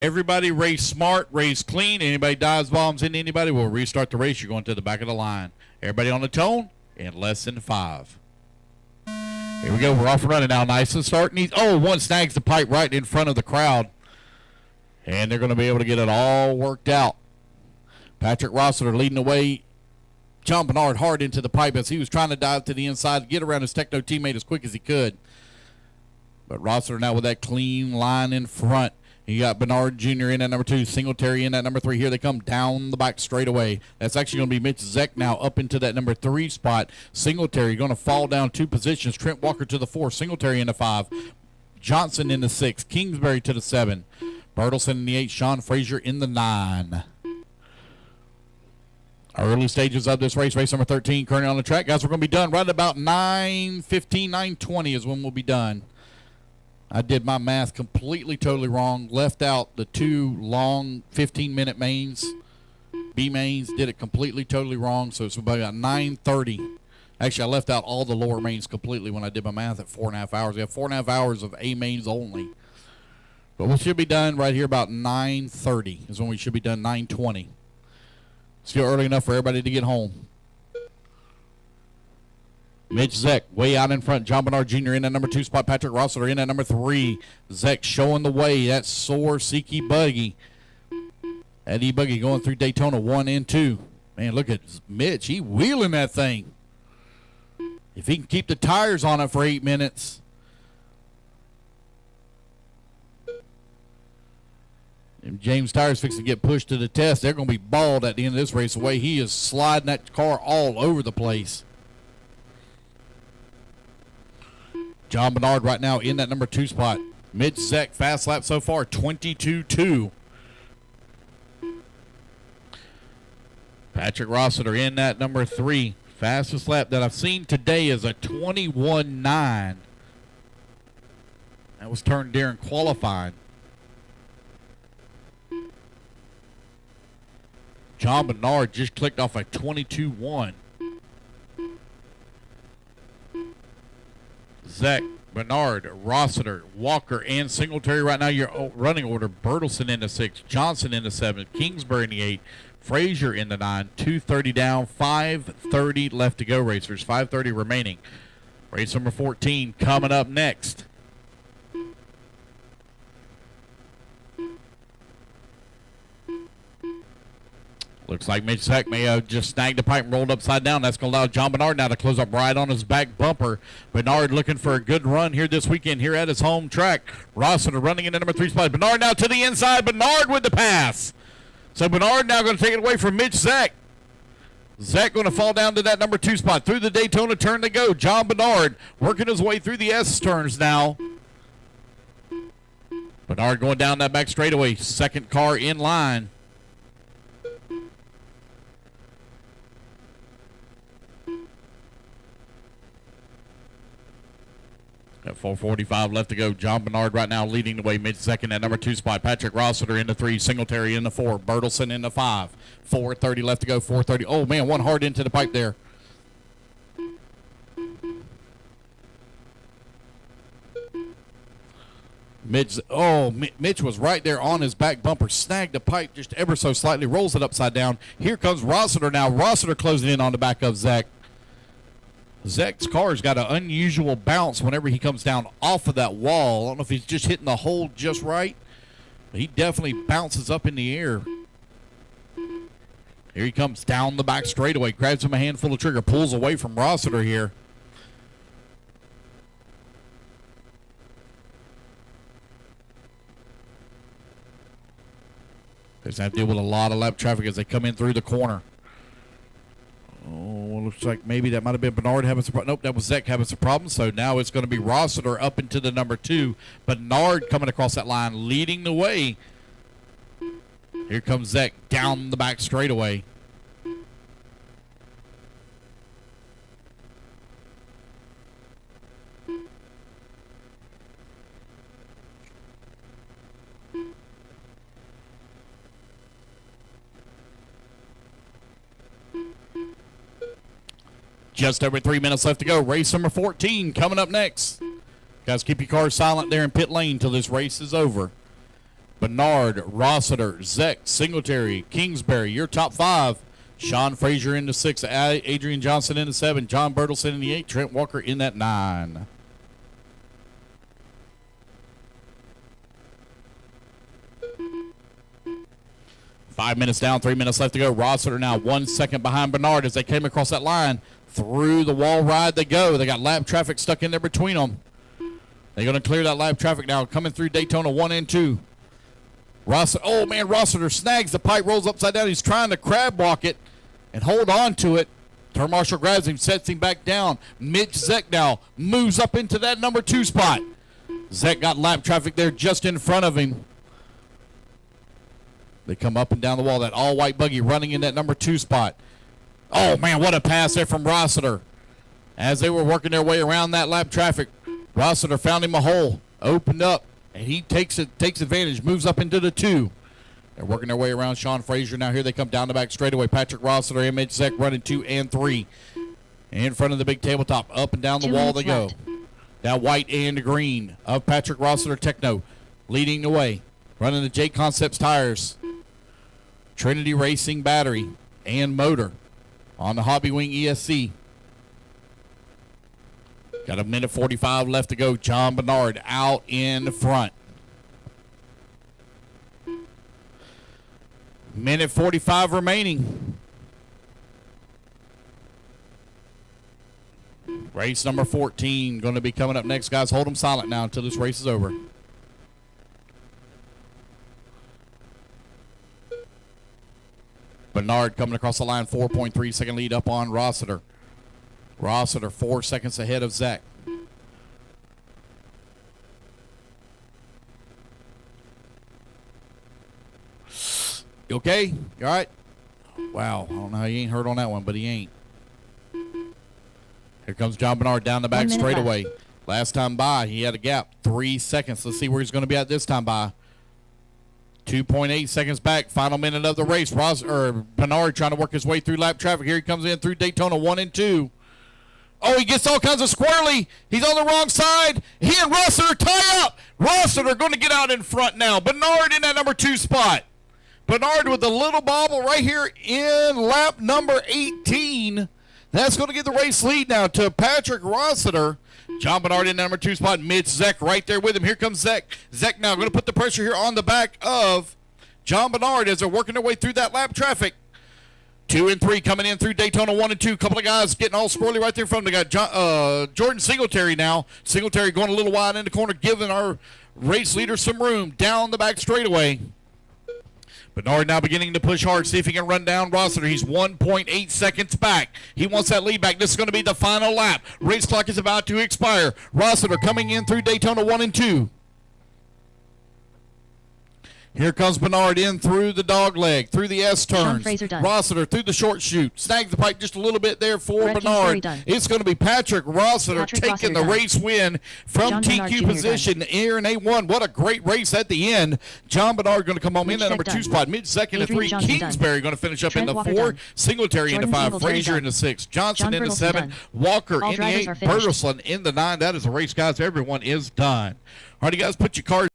Everybody race smart, race clean. Anybody dives bombs into anybody, we'll restart the race. You're going to the back of the line. Everybody on the tone in less than 5. Here we go. We're off and running now. Nice and starting. Oh, one snags the pipe right in front of the crowd. And they're going to be able to get it all worked out. Patrick Rossiter leading the way. John Bernard hard into the pipe as he was trying to dive to the inside to get around his Tekno teammate as quick as he could. But Rossiter now with that clean line in front. You got Bernard Jr. in at number 2, Singletary in at number 3. Here they come down the back straight away. That's actually going to be Mitch Zeck now up into that number 3 spot. Singletary going to fall down 2 positions. Trent Walker to the 4, Singletary in the 5. Johnson in the 6, Kingsbury to the 7. Bertelsen in the 8, Shawn Fraser in the 9. Early stages of this race, race number 13, currently on the track. Guys, we're going to be done right about 9:15, 9:20 is when we'll be done. I did my math completely, totally wrong. Left out the 2 long 15-minute mains, B mains. Did it completely, totally wrong. So it's about 9:30. Actually, I left out all the lower mains completely when I did my math at 4.5 hours. We have 4.5 hours of A mains only. But we should be done right here about 9:30 is when we should be done, 9:20. Still early enough for everybody to get home. Mitch Zeck way out in front. John Bernard Jr. in at number 2 spot. Patrick Rossiter in at number 3. Zeck showing the way. That sore Seek EBuggy. That EBuggy going through Daytona 1 and 2. Man, look at Mitch. He wheeling that thing. If he can keep the tires on it for 8 minutes. And James Tires fixing to get pushed to the test. They're going to be bald at the end of this race. The way he is sliding that car all over the place. John Bernard right now in that number 2 spot. Mitch Zeck, fast lap so far, 22.2. Patrick Rossiter in that number 3. Fastest lap that I've seen today is a 21.9. That was turned during qualifying. John Bernard just clicked off a 22.1. Zeck, Bernard, Rossiter, Walker, and Singletary right now your running order. Bertelsen in the 6, Johnson in the 7, Kingsbury in the 8, Fraser in the 9, 2:30 down, 5:30 left to go, racers. 5:30 remaining. Race number 14 coming up next. Looks like Mitch Zeck may have just snagged the pipe and rolled upside down. That's going to allow John Bernard now to close up right on his back bumper. Bernard looking for a good run here this weekend here at his home track. Rossiter running into number 3 spot. Bernard now to the inside. Bernard with the pass. So Bernard now going to take it away from Mitch Zeck. Zeck going to fall down to that number 2 spot. Through the Daytona turn to go. John Bernard working his way through the S turns now. Bernard going down that back straightaway. Second car in line. Got 4:45 left to go. John Bernard right now leading the way. Mitch Zeck at number 2 spot. Patrick Rossiter in the 3. Singletary in the 4. Bertelsen in the 5. 4:30 left to go. 4:30. Oh, man, one hard into the pipe there. Mitch was right there on his back bumper. Snagged the pipe just ever so slightly. Rolls it upside down. Here comes Rossiter now. Rossiter closing in on the back of Zeck. Zeck's car's got an unusual bounce whenever he comes down off of that wall. I don't know if he's just hitting the hole just right, but he definitely bounces up in the air. Here he comes down the back straightaway, grabs him a handful of trigger, pulls away from Rossiter here. They're going to have to deal with a lot of lap traffic as they come in through the corner. Oh, looks like maybe that might have been Bernard having some problems. Nope, that was Zeck having some problems. So now it's going to be Rossiter up into the number 2. Bernard coming across that line, leading the way. Here comes Zeck down the back straightaway. Just over 3 minutes left to go. Race number 14 coming up next. Guys, keep your cars silent there in pit lane until this race is over. Bernard, Rossiter, Zeck, Singletary, Kingsbury, your top 5. Shawn Fraser in the 6, Adrian Johnson in the 7, John Bertelsen in the 8, Trent Walker in that 9. Five minutes down, 3 minutes left to go. Rossiter now 1 second behind Bernard as they came across that line. Through the wall ride they go. They got lap traffic stuck in there between them. They're going to clear that lap traffic now. Coming through Daytona 1 and 2. Rossiter, oh man, Rossiter snags the pipe, rolls upside down. He's trying to crab walk it and hold on to it. Turn marshal grabs him, sets him back down. Mitch Zeck now moves up into that number 2 spot. Zeck got lap traffic there just in front of him. They come up and down the wall. That all-white buggy running in that number 2 spot. Oh, man, what a pass there from Rossiter. As they were working their way around that lap traffic, Rossiter found him a hole, opened up, and he takes advantage, moves up into the 2. They're working their way around Shawn Fraser. Now here they come down the back straightaway. Patrick Rossiter and Mitch Zeck running 2 and 3. In front of the big tabletop, up and down the wall they go. That white and green of Patrick Rossiter Tekno leading the way. Running the JConcepts tires. Trinity Racing battery and motor on the Hobby Wing ESC. Got a minute 45 left to go. John Bernard out in front. Minute 45 remaining. Race number 14 going to be coming up next. Guys, hold them silent now until this race is over. Bernard coming across the line, 4.3 second lead up on Rossiter. Rossiter 4 seconds ahead of Zeck. You okay? You all right? Wow, I don't know how you ain't hurt on that one, but he ain't. Here comes John Bernard down the back straightaway. Last time by, he had a gap, 3 seconds. Let's see where he's going to be at this time by. 2.8 seconds back, final minute of the race. Bernard trying to work his way through lap traffic. Here he comes in through Daytona 1 and 2. Oh, he gets all kinds of squirrely. He's on the wrong side. He and Rossiter tie up. Rossiter going to get out in front now. Bernard in that number 2 spot. Bernard with a little bobble right here in lap number 18. That's going to give the race lead now to Patrick Rossiter. John Bernard in number 2 spot. Mitch Zeck right there with him. Here comes Zeck. Zeck now going to put the pressure here on the back of John Bernard as they're working their way through that lap traffic. 2 and 3 coming in through Daytona 1 and 2. Couple of guys getting all squirrely right there in front. They got Jordan Singletary now. Singletary going a little wide in the corner, giving our race leader some room down the back straightaway. Bernard now beginning to push hard, see if he can run down Rossiter. He's 1.8 seconds back. He wants that lead back. This is going to be the final lap. Race clock is about to expire. Rossiter coming in through Daytona 1 and 2. Here comes Bernard in through the dog leg, through the S turns. Rossiter through the short chute. Snags the pipe just a little bit there for Bernard. It's going to be Patrick Rossiter taking the race win from TQ position here in A1. What a great race at the end. John Bernard going to come home in at number 2 spot. Mitch Zeck in the 3. Kingsbury going to finish up in the 4. Singletary in the 5. Fraser in the 6. Johnson in the 7. Walker in the 8. Bertelsen in the 9. That is a race, guys. Everyone is done. All right, you guys, put your cards